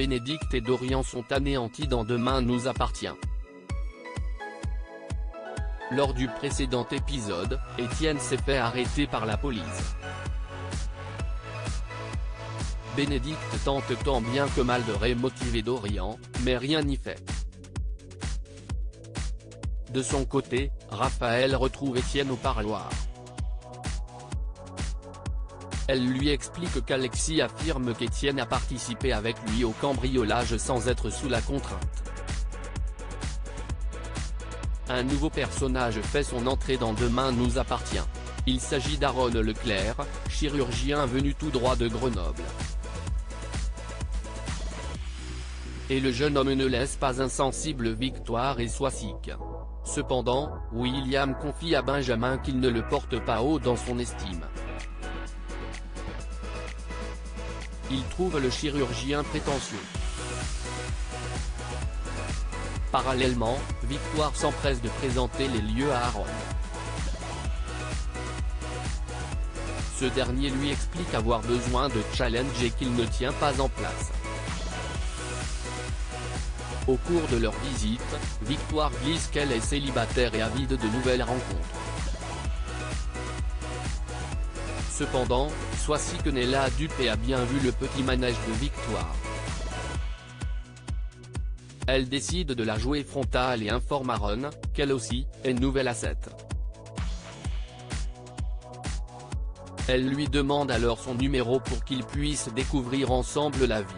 Bénédicte et Dorian sont anéantis dans Demain nous appartient. Lors du précédent épisode, Étienne s'est fait arrêter par la police. Bénédicte tente tant bien que mal de remotiver Dorian, mais rien n'y fait. De son côté, Raphaël retrouve Étienne au parloir. Elle lui explique qu'Alexis affirme qu'Étienne a participé avec lui au cambriolage sans être sous la contrainte. Un nouveau personnage fait son entrée dans Demain nous appartient. Il s'agit d'Aaron Leclerc, chirurgien venu tout droit de Grenoble. Et le jeune homme ne laisse pas insensible Victoire et Soisic. Cependant, William confie à Benjamin qu'il ne le porte pas haut dans son estime. Il trouve le chirurgien prétentieux. Parallèlement, Victoire s'empresse de présenter les lieux à Aaron. Ce dernier lui explique avoir besoin de challenge et qu'il ne tient pas en place. Au cours de leur visite, Victoire glisse qu'elle est célibataire et avide de nouvelles rencontres. Cependant, Soisic n'est là dupe et a bien vu le petit manège de Victoire. Elle décide de la jouer frontale et informe Aaron, qu'elle aussi, est nouvelle à 7. Elle lui demande alors son numéro pour qu'ils puissent découvrir ensemble la ville.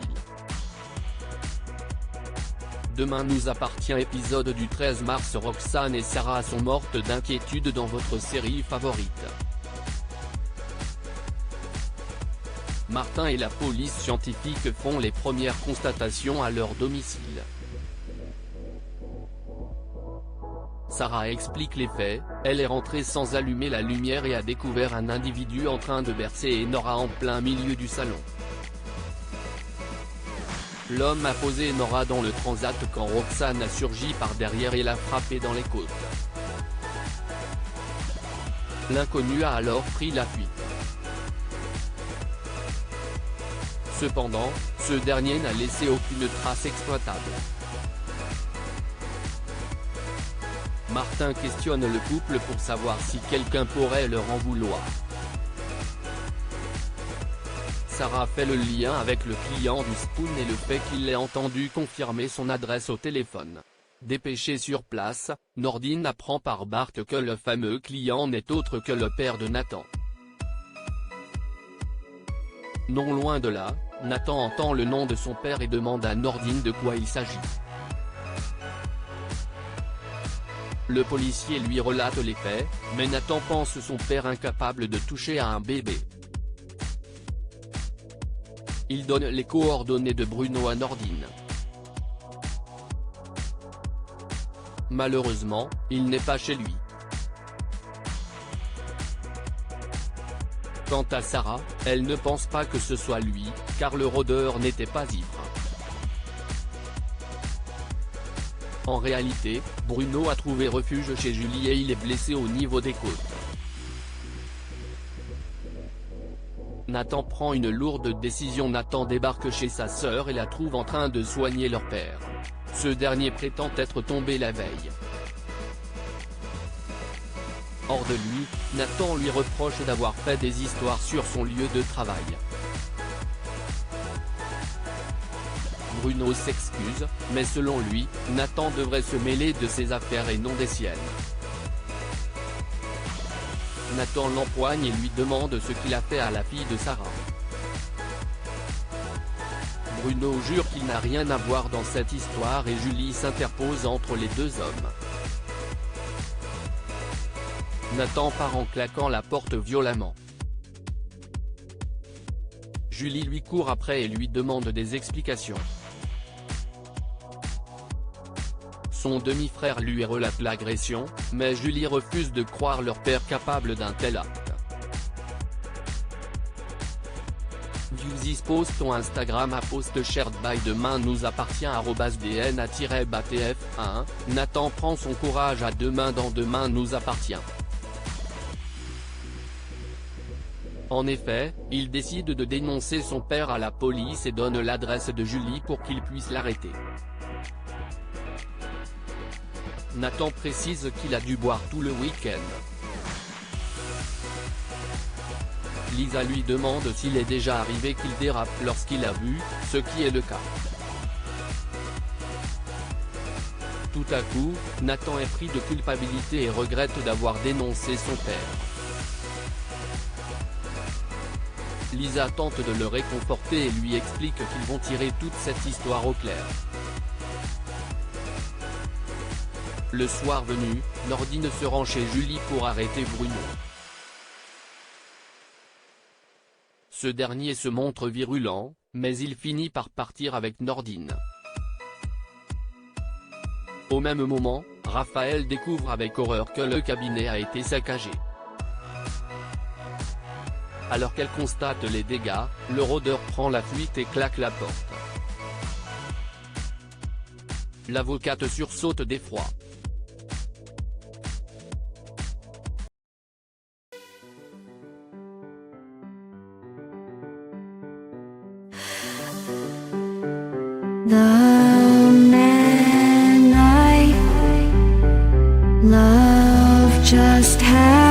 Demain nous appartient épisode du 13 mars. Roxane et Sarah sont mortes d'inquiétude dans votre série favorite. Martin et la police scientifique font les premières constatations à leur domicile. Sarah explique les faits, elle est rentrée sans allumer la lumière et a découvert un individu en train de bercer Nora en plein milieu du salon. L'homme a posé Nora dans le transat quand Roxane a surgi par derrière et l'a frappée dans les côtes. L'inconnu a alors pris la fuite. Cependant, ce dernier n'a laissé aucune trace exploitable. Martin questionne le couple pour savoir si quelqu'un pourrait leur en vouloir. Sarah fait le lien avec le client du Spoon et le fait qu'il ait entendu confirmer son adresse au téléphone. Dépêché sur place, Nordine apprend par Bart que le fameux client n'est autre que le père de Nathan. Non loin de là, Nathan entend le nom de son père et demande à Nordine de quoi il s'agit. Le policier lui relate les faits, mais Nathan pense son père incapable de toucher à un bébé. Il donne les coordonnées de Bruno à Nordine. Malheureusement, il n'est pas chez lui. Quant à Sarah, elle ne pense pas que ce soit lui, car le rôdeur n'était pas ivre. En réalité, Bruno a trouvé refuge chez Julie et il est blessé au niveau des côtes. Nathan prend une lourde décision. Nathan débarque chez sa sœur et la trouve en train de soigner leur père. Ce dernier prétend être tombé la veille. Hors de lui, Nathan lui reproche d'avoir fait des histoires sur son lieu de travail. Bruno s'excuse, mais selon lui, Nathan devrait se mêler de ses affaires et non des siennes. Nathan l'empoigne et lui demande ce qu'il a fait à la fille de Sarah. Bruno jure qu'il n'a rien à voir dans cette histoire et Julie s'interpose entre les deux hommes. Nathan part en claquant la porte violemment. Julie lui court après et lui demande des explications. Son demi-frère lui relate l'agression, mais Julie refuse de croire leur père capable d'un tel acte. View this post on Instagram à post shared by Demain nous appartient @dna-batf1. Nathan prend son courage à deux mains dans Demain nous appartient. En effet, il décide de dénoncer son père à la police et donne l'adresse de Julie pour qu'il puisse l'arrêter. Nathan précise qu'il a dû boire tout le week-end. Lisa lui demande s'il est déjà arrivé qu'il dérape lorsqu'il a bu, ce qui est le cas. Tout à coup, Nathan est pris de culpabilité et regrette d'avoir dénoncé son père. Lisa tente de le réconforter et lui explique qu'ils vont tirer toute cette histoire au clair. Le soir venu, Nordine se rend chez Julie pour arrêter Bruno. Ce dernier se montre virulent, mais il finit par partir avec Nordine. Au même moment, Raphaël découvre avec horreur que le cabinet a été saccagé. Alors qu'elle constate les dégâts, le rôdeur prend la fuite et claque la porte. L'avocate sursaute d'effroi. The man I love just had